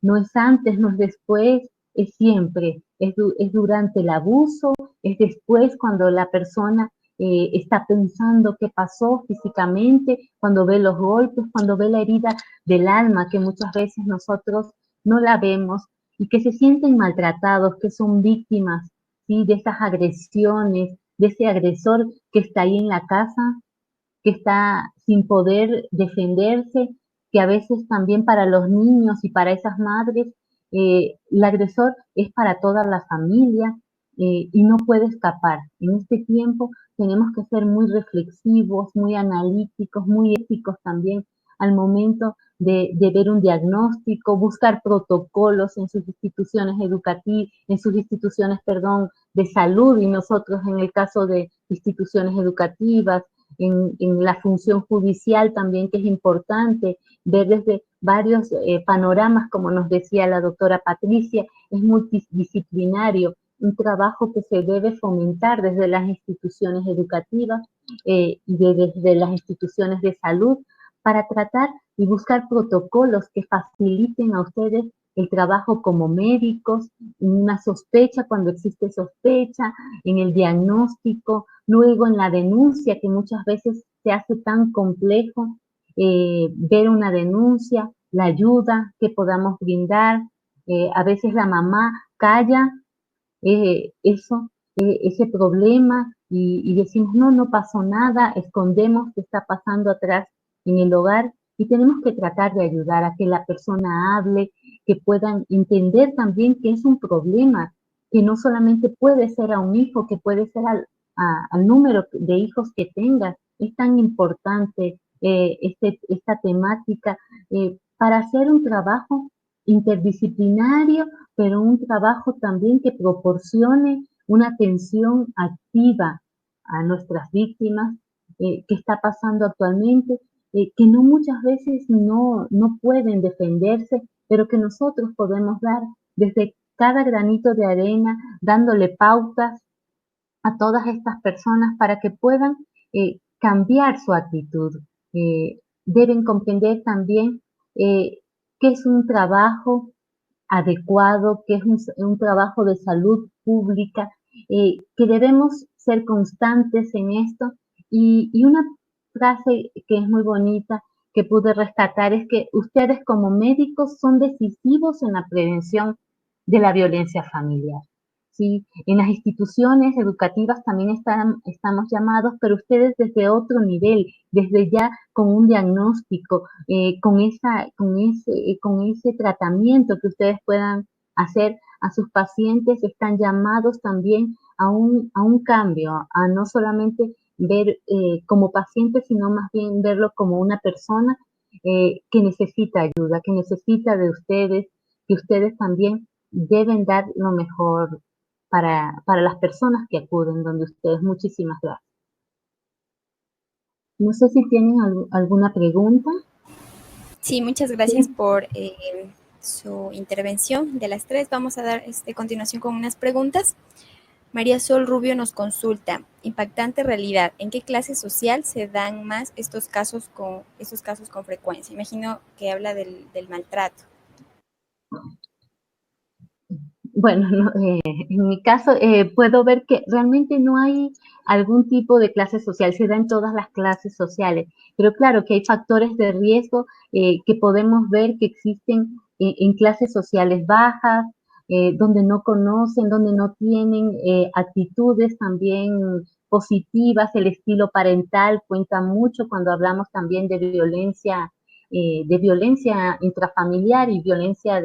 No es antes, no es después, es siempre. Es durante el abuso, es después cuando la persona está pensando qué pasó físicamente, cuando ve los golpes, cuando ve la herida del alma, que muchas veces nosotros no la vemos, y que se sienten maltratados, que son víctimas, ¿sí? De esas agresiones, de ese agresor que está ahí en la casa, que está sin poder defenderse, que a veces también para los niños y para esas madres, el agresor es para toda la familia y no puede escapar. En este tiempo tenemos que ser muy reflexivos, muy analíticos, muy éticos también al momento de ver un diagnóstico, buscar protocolos en sus instituciones educativas, en sus instituciones, perdón, de salud, y nosotros en el caso de instituciones educativas, en la función judicial también, que es importante ver desde varios panoramas, como nos decía la doctora Patricia, es multidisciplinario, un trabajo que se debe fomentar desde las instituciones educativas y desde las instituciones de salud para tratar y buscar protocolos que faciliten a ustedes el trabajo como médicos, en una sospecha, cuando existe sospecha, en el diagnóstico, luego en la denuncia, que muchas veces se hace tan complejo ver una denuncia, la ayuda que podamos brindar. A veces la mamá calla ese problema y decimos, no, no pasó nada, escondemos qué está pasando atrás en el hogar y tenemos que tratar de ayudar a que la persona hable, que puedan entender también que es un problema, que no solamente puede ser a un hijo, que puede ser al número de hijos que tenga. Es tan importante esta temática para hacer un trabajo interdisciplinario, pero un trabajo también que proporcione una atención activa a nuestras víctimas que está pasando actualmente, que no muchas veces no pueden defenderse, pero que nosotros podemos dar desde cada granito de arena, dándole pautas a todas estas personas para que puedan cambiar su actitud. Deben comprender también que es un trabajo adecuado, que es un trabajo de salud pública, que debemos ser constantes en esto. Y una frase que es muy bonita, que pude rescatar, es que ustedes como médicos son decisivos en la prevención de la violencia familiar. ¿Sí? En las instituciones educativas también estamos llamados, pero ustedes desde otro nivel, desde ya con un diagnóstico, con ese tratamiento que ustedes puedan hacer a sus pacientes, están llamados también a un cambio, a no solamente ver como paciente, sino más bien verlo como una persona que necesita ayuda, que necesita de ustedes, que ustedes también deben dar lo mejor para las personas que acuden donde ustedes. Muchísimas gracias. No sé si tienen alguna pregunta. Sí, muchas gracias por su intervención. De las tres, vamos a dar continuación con unas preguntas. María Sol Rubio nos consulta: impactante realidad, ¿en qué clase social se dan más estos casos con frecuencia? Imagino que habla del maltrato. Bueno, en mi caso puedo ver que realmente no hay algún tipo de clase social, se da en todas las clases sociales, pero claro que hay factores de riesgo que podemos ver que existen en clases sociales bajas, donde no conocen, donde no tienen actitudes también positivas. El estilo parental cuenta mucho cuando hablamos también de violencia intrafamiliar y violencia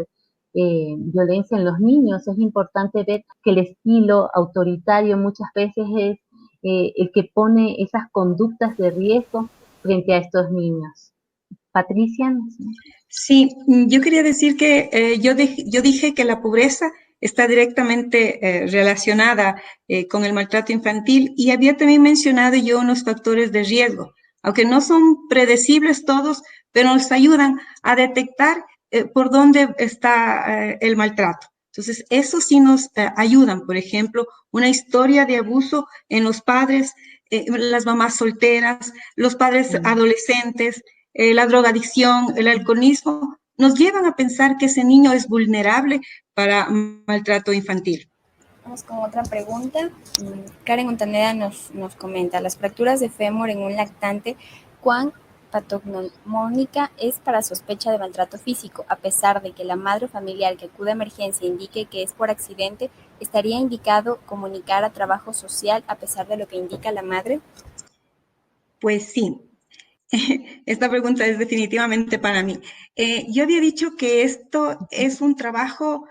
en los niños. Es importante ver que el estilo autoritario muchas veces es el que pone esas conductas de riesgo frente a estos niños. Patricia. Sí, yo quería decir que yo dije que la pobreza está directamente relacionada con el maltrato infantil y había también mencionado yo unos factores de riesgo, aunque no son predecibles todos, pero nos ayudan a detectar por dónde está el maltrato. Entonces, eso sí nos ayudan. Por ejemplo, una historia de abuso en los padres, las mamás solteras, los padres adolescentes, la drogadicción, el alcoholismo, nos llevan a pensar que ese niño es vulnerable para maltrato infantil. Vamos con otra pregunta. Karen Montaneda nos comenta: las fracturas de fémur en un lactante, ¿cuán patognomónica es para sospecha de maltrato físico? A pesar de que la madre familiar que acude a emergencia indique que es por accidente, ¿estaría indicado comunicar a trabajo social a pesar de lo que indica la madre? Pues sí. Esta pregunta es definitivamente para mí. Yo había dicho que esto es un trabajo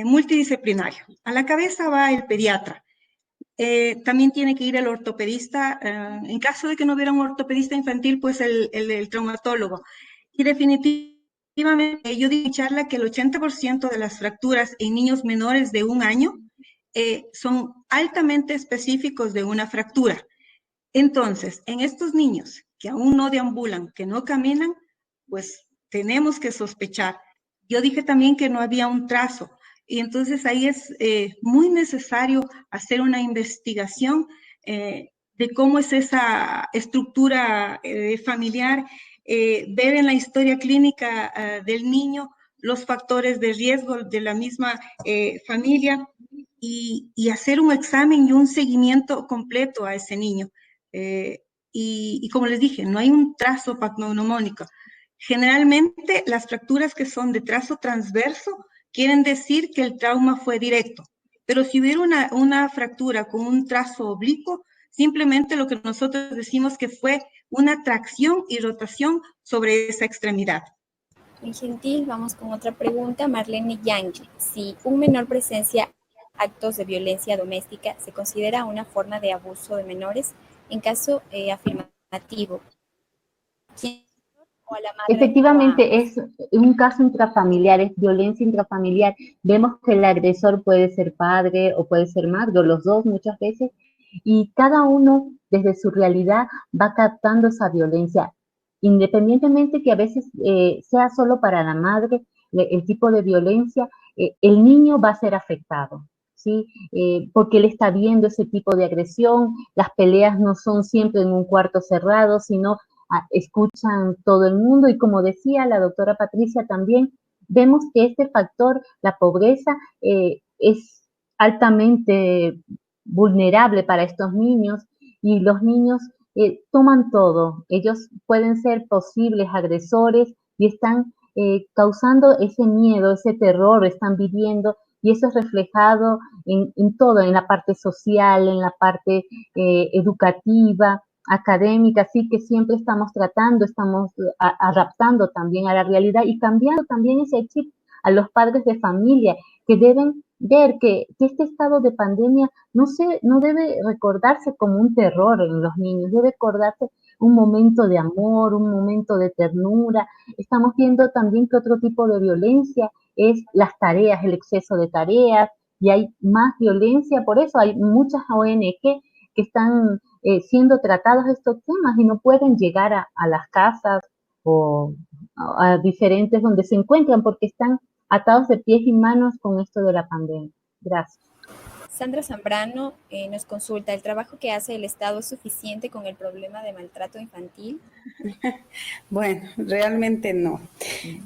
multidisciplinario. A la cabeza va el pediatra. También tiene que ir el ortopedista. En caso de que no hubiera un ortopedista infantil, pues el traumatólogo. Y definitivamente, yo di en charla que el 80% de las fracturas en niños menores de 1 año son altamente específicos de una fractura. Entonces, en estos niños que aún no deambulan, que no caminan, pues tenemos que sospechar. Yo dije también que no había un trazo, y entonces ahí es muy necesario hacer una investigación de cómo es esa estructura familiar, ver en la historia clínica del niño los factores de riesgo de la misma familia y hacer un examen y un seguimiento completo a ese niño. Y como les dije, no hay un trazo patognomónico. Generalmente las fracturas que son de trazo transverso quieren decir que el trauma fue directo, pero si hubiera una fractura con un trazo oblicuo, simplemente lo que nosotros decimos que fue una tracción y rotación sobre esa extremidad. Muy gentil, vamos con otra pregunta. Marlene Yangi, si un menor presencia actos de violencia doméstica, ¿se considera una forma de abuso de menores? En caso afirmativo, ¿quién o a la madre Efectivamente, es un caso intrafamiliar, es violencia intrafamiliar. Vemos que el agresor puede ser padre o puede ser madre, o los dos muchas veces, y cada uno desde su realidad va captando esa violencia, independientemente que a veces sea solo para la madre el tipo de violencia, el niño va a ser afectado. ¿Sí? Porque él está viendo ese tipo de agresión, las peleas no son siempre en un cuarto cerrado, sino escuchan todo el mundo y como decía la doctora Patricia también, vemos que este factor, la pobreza, es altamente vulnerable para estos niños y los niños toman todo, ellos pueden ser posibles agresores y están causando ese miedo, ese terror, están viviendo y eso es reflejado en todo, en la parte social, en la parte educativa, académica, así que siempre estamos tratando, estamos adaptando también a la realidad y cambiando también ese chip a los padres de familia que deben ver que este estado de pandemia no debe recordarse como un terror en los niños, debe recordarse un momento de amor, un momento de ternura. Estamos viendo también que otro tipo de violencia es las tareas, el exceso de tareas, y hay más violencia, por eso hay muchas ONG que están siendo tratados estos temas y no pueden llegar a las casas o a diferentes donde se encuentran porque están atados de pies y manos con esto de la pandemia. Gracias. Sandra Zambrano nos consulta, ¿el trabajo que hace el Estado es suficiente con el problema de maltrato infantil? Bueno, realmente no.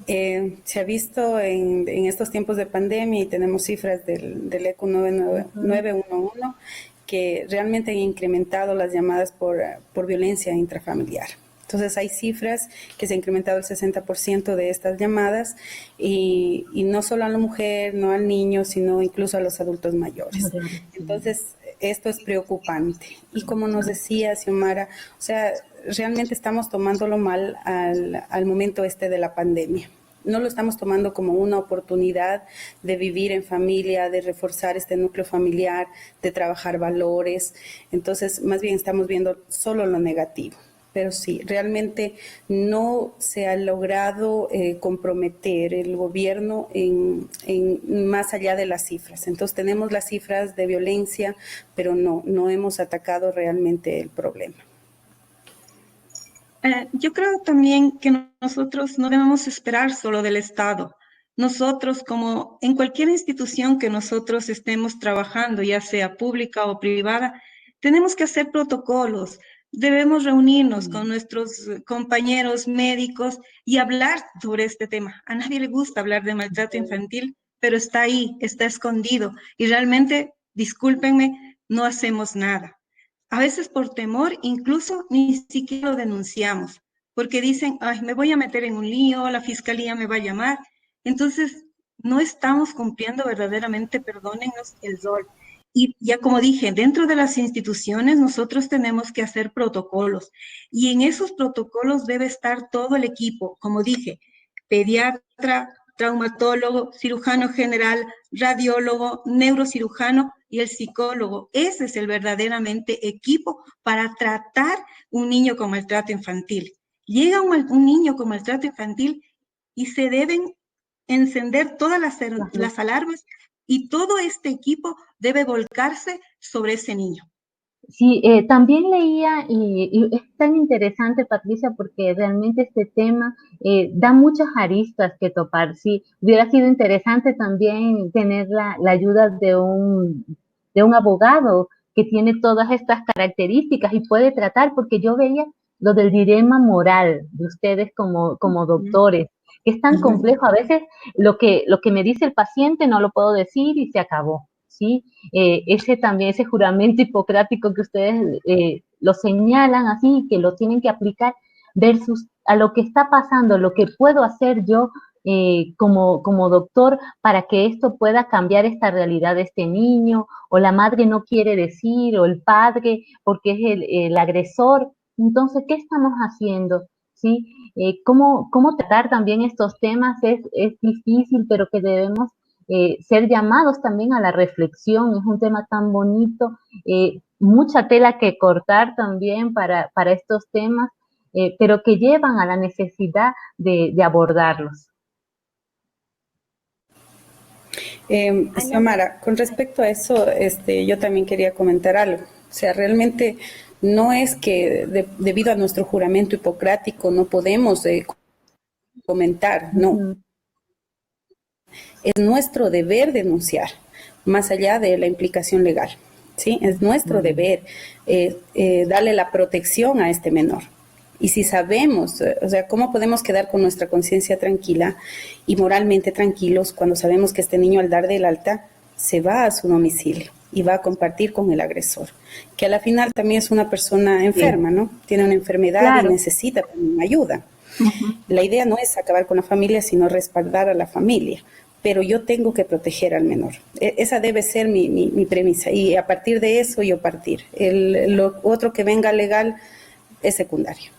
Se ha visto en estos tiempos de pandemia y tenemos cifras del ECU 911 que realmente han incrementado las llamadas por violencia intrafamiliar. Entonces hay cifras que se ha incrementado el 60% de estas llamadas y no solo a la mujer, no al niño, sino incluso a los adultos mayores. Entonces esto es preocupante. Y como nos decía Xiomara, o sea, realmente estamos tomándolo mal al momento de la pandemia. No lo estamos tomando como una oportunidad de vivir en familia, de reforzar este núcleo familiar, de trabajar valores. Entonces, más bien estamos viendo solo lo negativo. Pero sí, realmente no se ha logrado comprometer el gobierno en más allá de las cifras. Entonces tenemos las cifras de violencia, pero no hemos atacado realmente el problema. Yo creo también que nosotros no debemos esperar solo del Estado. Nosotros, como en cualquier institución que nosotros estemos trabajando, ya sea pública o privada, tenemos que hacer protocolos. Debemos reunirnos con nuestros compañeros médicos y hablar sobre este tema. A nadie le gusta hablar de maltrato infantil, pero está ahí, está escondido. Y realmente, discúlpenme, no hacemos nada. A veces por temor, incluso ni siquiera lo denunciamos, porque dicen, ay, me voy a meter en un lío, la fiscalía me va a llamar. Entonces, no estamos cumpliendo verdaderamente, perdónennos, el rol. Y ya como dije, dentro de las instituciones nosotros tenemos que hacer protocolos. Y en esos protocolos debe estar todo el equipo, como dije, pediatra, traumatólogo, cirujano general, radiólogo, neurocirujano y el psicólogo. Ese es el verdaderamente equipo para tratar un niño con maltrato infantil. Llega un niño con maltrato infantil y se deben encender todas las alarmas y todo este equipo debe volcarse sobre ese niño. Sí, también leía y es tan interesante, Patricia, porque realmente este tema da muchas aristas que topar. Sí, hubiera sido interesante también tener la ayuda de un abogado que tiene todas estas características y puede tratar, porque yo veía lo del dilema moral de ustedes como doctores, que es tan complejo. A veces lo que me dice el paciente no lo puedo decir y se acabó, ¿sí? Ese también, ese juramento hipocrático que ustedes lo señalan así, que lo tienen que aplicar, versus a lo que está pasando, lo que puedo hacer yo como doctor para que esto pueda cambiar esta realidad de este niño, o la madre no quiere decir, o el padre, porque es el agresor. Entonces, ¿qué estamos haciendo? ¿Sí? ¿Cómo tratar también estos temas? Es difícil, pero que debemos ser llamados también a la reflexión. Es un tema tan bonito, mucha tela que cortar también para estos temas, pero que llevan a la necesidad de abordarlos. Xiomara, con respecto a eso, yo también quería comentar algo. O sea, realmente no es que debido a nuestro juramento hipocrático no podemos comentar, no. Es nuestro deber denunciar, más allá de la implicación legal, ¿sí? Es nuestro deber darle la protección a este menor. Y si sabemos, o sea, ¿cómo podemos quedar con nuestra conciencia tranquila y moralmente tranquilos cuando sabemos que este niño al dar del alta se va a su domicilio y va a compartir con el agresor, que a la final también es una persona enferma, ¿no? Tiene una enfermedad, claro, y necesita también ayuda. La idea no es acabar con la familia, sino respaldar a la familia, pero yo tengo que proteger al menor. Esa debe ser mi premisa, y a partir de eso yo partir. Lo otro que venga legal es secundario.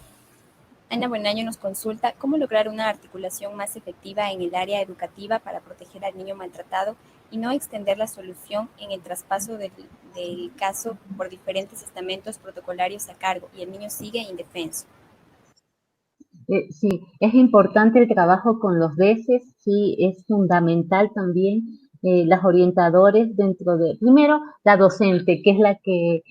Ana Buenaño nos consulta cómo lograr una articulación más efectiva en el área educativa para proteger al niño maltratado y no extender la solución en el traspaso del caso por diferentes estamentos protocolarios a cargo y el niño sigue indefenso. Sí, es importante el trabajo con los DECES, sí, es fundamental también las orientadores dentro de, primero, la docente, que es la que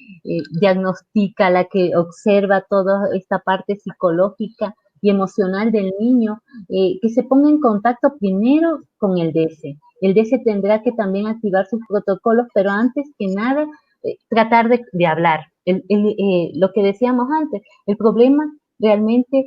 diagnostica, la que observa toda esta parte psicológica y emocional del niño, que se ponga en contacto primero con el DECE. El DECE tendrá que también activar sus protocolos, pero antes que nada, tratar de hablar. Lo que decíamos antes, el problema realmente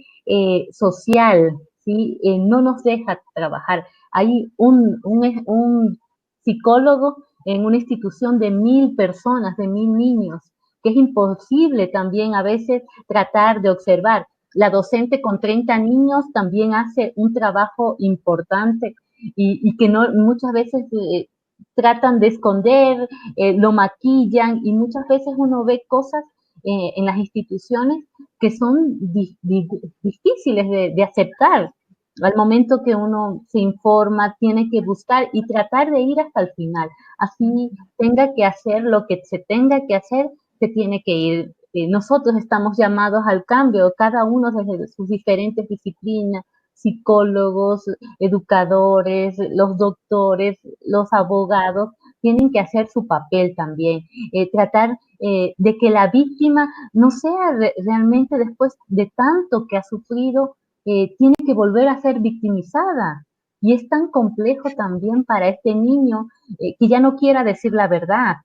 social, ¿sí? No nos deja trabajar. Hay un psicólogo en una institución de 1000 personas, de 1000 niños, que es imposible también a veces tratar de observar. La docente con 30 niños también hace un trabajo importante y que no muchas veces tratan de esconder, lo maquillan, y muchas veces uno ve cosas en las instituciones que son difíciles de aceptar. Al momento que uno se informa, tiene que buscar y tratar de ir hasta el final. Así tenga que hacer lo que se tenga que hacer, se tiene que ir. Nosotros estamos llamados al cambio, cada uno desde sus diferentes disciplinas, psicólogos, educadores, los doctores, los abogados, tienen que hacer su papel también, tratar de que la víctima no sea realmente, después de tanto que ha sufrido, tiene que volver a ser victimizada. Y es tan complejo también para este niño que ya no quiera decir la verdad,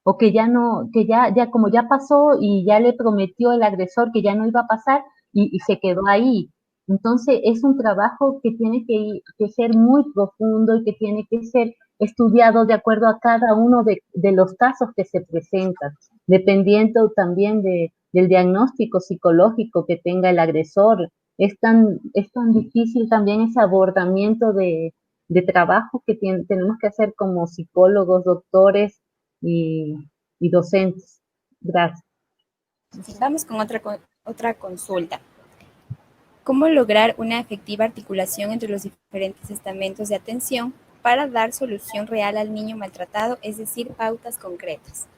o que ya no, que ya como ya pasó y ya le prometió el agresor que ya no iba a pasar y se quedó ahí. Entonces es un trabajo que tiene que ser muy profundo y que tiene que ser estudiado de acuerdo a cada uno de los casos que se presentan, dependiendo también del diagnóstico psicológico que tenga el agresor. Es tan difícil también ese abordamiento de trabajo que tenemos que hacer como psicólogos, doctores y, y docentes. Gracias. Vamos con otra consulta. ¿Cómo lograr una efectiva articulación entre los diferentes estamentos de atención para dar solución real al niño maltratado, es decir, pautas concretas?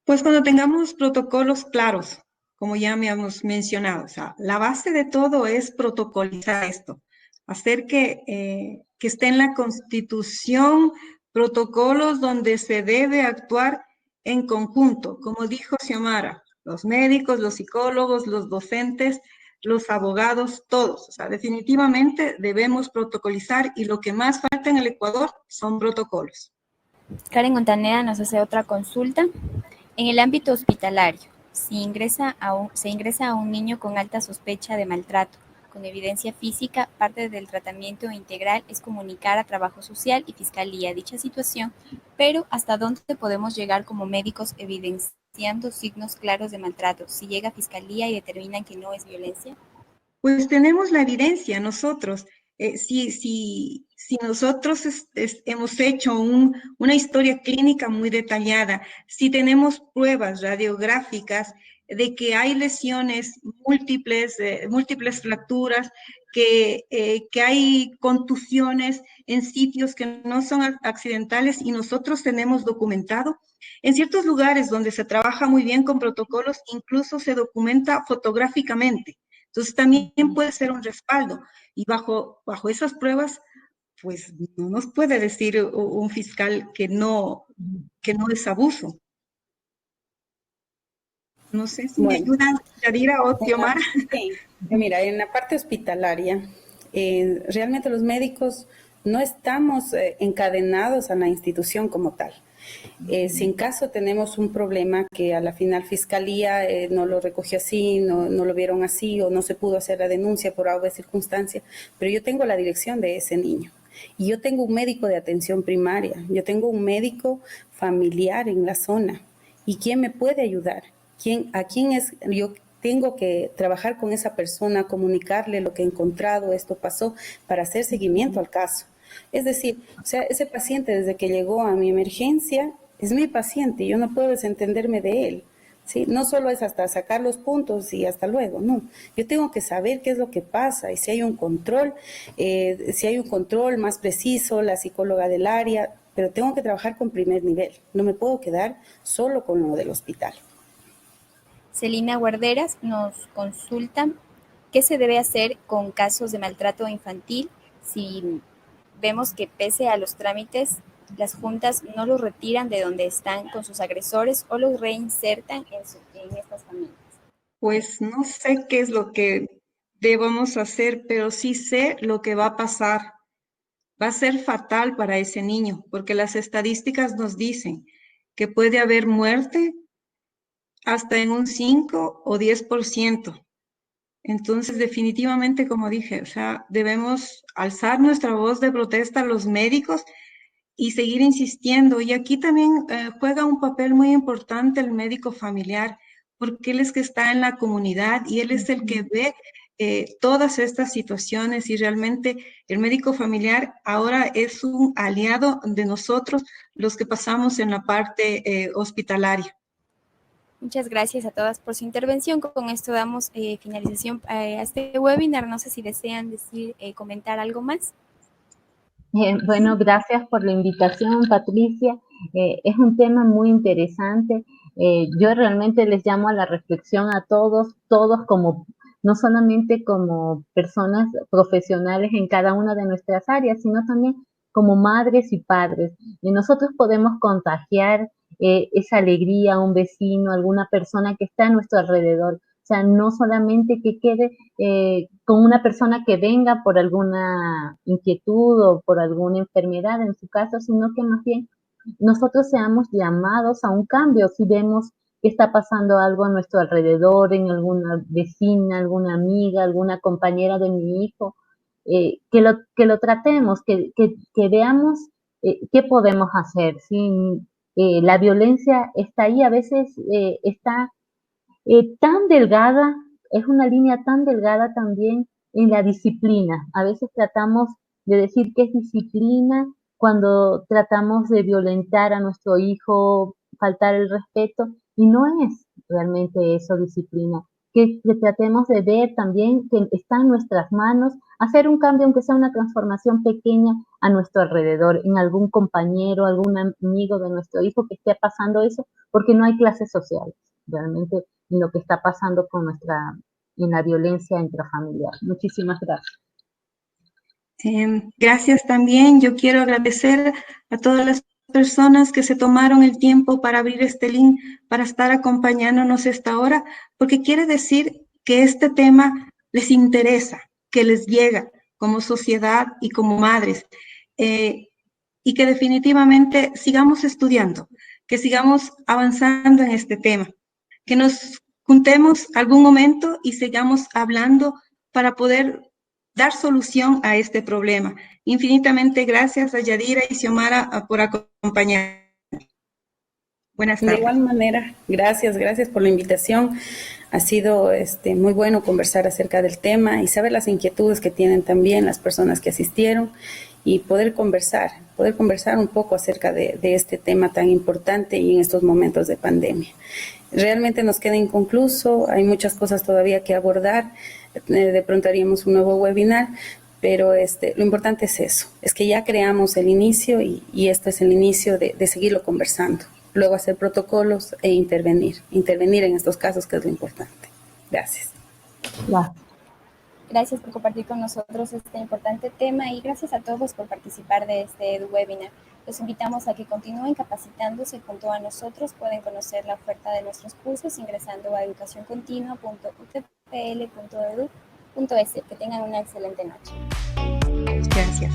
Pues cuando tengamos protocolos claros, como ya me hemos mencionado, o sea, la base de todo es protocolizar esto, hacer que esté en la Constitución protocolos donde se debe actuar en conjunto, como dijo Xiomara, los médicos, los psicólogos, los docentes, los abogados, todos. O sea, definitivamente debemos protocolizar y lo que más falta en el Ecuador son protocolos. Karen Montaneda nos hace otra consulta. En el ámbito hospitalario, se ingresa a un niño con alta sospecha de maltrato, con evidencia física, parte del tratamiento integral es comunicar a Trabajo Social y Fiscalía dicha situación, pero ¿hasta dónde podemos llegar como médicos evidenciando signos claros de maltrato? Si llega a Fiscalía y determinan que no es violencia. Pues tenemos la evidencia nosotros. Si nosotros hemos hecho una historia clínica muy detallada, si tenemos pruebas radiográficas de que hay lesiones múltiples, múltiples fracturas, que hay contusiones en sitios que no son accidentales y nosotros tenemos documentado. En ciertos lugares donde se trabaja muy bien con protocolos, incluso se documenta fotográficamente. Entonces también puede ser un respaldo y bajo esas pruebas, pues no nos puede decir un fiscal que no es abuso. No sé si me Bueno, ayudan, Yadira o Xiomara. sí, mira, en la parte hospitalaria, realmente los médicos no estamos encadenados a la institución como tal. Si en caso tenemos un problema que a la final Fiscalía no lo recogió así, no lo vieron así o no se pudo hacer la denuncia por alguna circunstancia, pero yo tengo la dirección de ese niño. Y yo tengo un médico de atención primaria, yo tengo un médico familiar en la zona. ¿Y quién me puede ayudar? ¿A quién es? Yo tengo que trabajar con esa persona, comunicarle lo que he encontrado, esto pasó, para hacer seguimiento al caso. Es decir, o sea, ese paciente desde que llegó a mi emergencia es mi paciente, yo no puedo desentenderme de él. ¿Sí? No solo es hasta sacar los puntos y hasta luego, no. Yo tengo que saber qué es lo que pasa y si hay un control más preciso, la psicóloga del área, pero tengo que trabajar con primer nivel. No me puedo quedar solo con lo del hospital. Celina Guarderas nos consulta qué se debe hacer con casos de maltrato infantil si vemos que pese a los trámites, las juntas no los retiran de donde están con sus agresores o los reinsertan en estas familias. Pues no sé qué es lo que debamos hacer, pero sí sé lo que va a pasar. Va a ser fatal para ese niño, porque las estadísticas nos dicen que puede haber muerte hasta en un 5 o 10%. Entonces, definitivamente, como dije, o sea, debemos alzar nuestra voz de protesta a los médicos y seguir insistiendo. Y aquí también juega un papel muy importante el médico familiar, porque él es que está en la comunidad y él es el que ve todas estas situaciones y realmente el médico familiar ahora es un aliado de nosotros, los que pasamos en la parte hospitalaria. Muchas gracias a todas por su intervención. Con esto damos finalización a este webinar. No sé si desean comentar algo más. Bueno, gracias por la invitación, Patricia. Es un tema muy interesante. Yo realmente les llamo a la reflexión a todos como, no solamente como personas profesionales en cada una de nuestras áreas, sino también como madres y padres. Y nosotros podemos contagiar esa alegría a un vecino, a alguna persona que está a nuestro alrededor. O sea, no solamente que quede con una persona que venga por alguna inquietud o por alguna enfermedad en su caso, sino que más bien nosotros seamos llamados a un cambio. Si vemos que está pasando algo a nuestro alrededor, en alguna vecina, alguna amiga, alguna compañera de mi hijo, que lo tratemos, que veamos qué podemos hacer. ¿Sí? La violencia está ahí, a veces está tan delgada, es una línea tan delgada también en la disciplina. A veces tratamos de decir que es disciplina cuando tratamos de violentar a nuestro hijo, faltar el respeto, y no es realmente eso disciplina. que tratemos de ver también que está en nuestras manos hacer un cambio, aunque sea una transformación pequeña a nuestro alrededor, en algún compañero, algún amigo de nuestro hijo que esté pasando eso, porque no hay clases sociales realmente en lo que está pasando con en la violencia intrafamiliar. Muchísimas gracias. Gracias también. Yo quiero agradecer a todas las personas que se tomaron el tiempo para abrir este link, para estar acompañándonos esta hora, porque quiere decir que este tema les interesa, que les llega como sociedad y como madres, y que definitivamente sigamos estudiando, que sigamos avanzando en este tema, que nos juntemos algún momento y sigamos hablando para poder dar solución a este problema. Infinitamente gracias a Yadira y Xiomara por acompañarnos. Buenas tardes. De igual manera, gracias por la invitación. Ha sido muy bueno conversar acerca del tema y saber las inquietudes que tienen también las personas que asistieron y poder conversar un poco acerca de este tema tan importante y en estos momentos de pandemia. Realmente nos queda inconcluso, hay muchas cosas todavía que abordar, de pronto haríamos un nuevo webinar, pero lo importante es eso, es que ya creamos el inicio y esto es el inicio de seguirlo conversando. Luego hacer protocolos e intervenir en estos casos, que es lo importante. Gracias. Gracias por compartir con nosotros este importante tema y gracias a todos por participar de este webinar. Los invitamos a que continúen capacitándose junto a nosotros. Pueden conocer la oferta de nuestros cursos ingresando a educacioncontinua.utpl.edu.es. Que tengan una excelente noche. Gracias.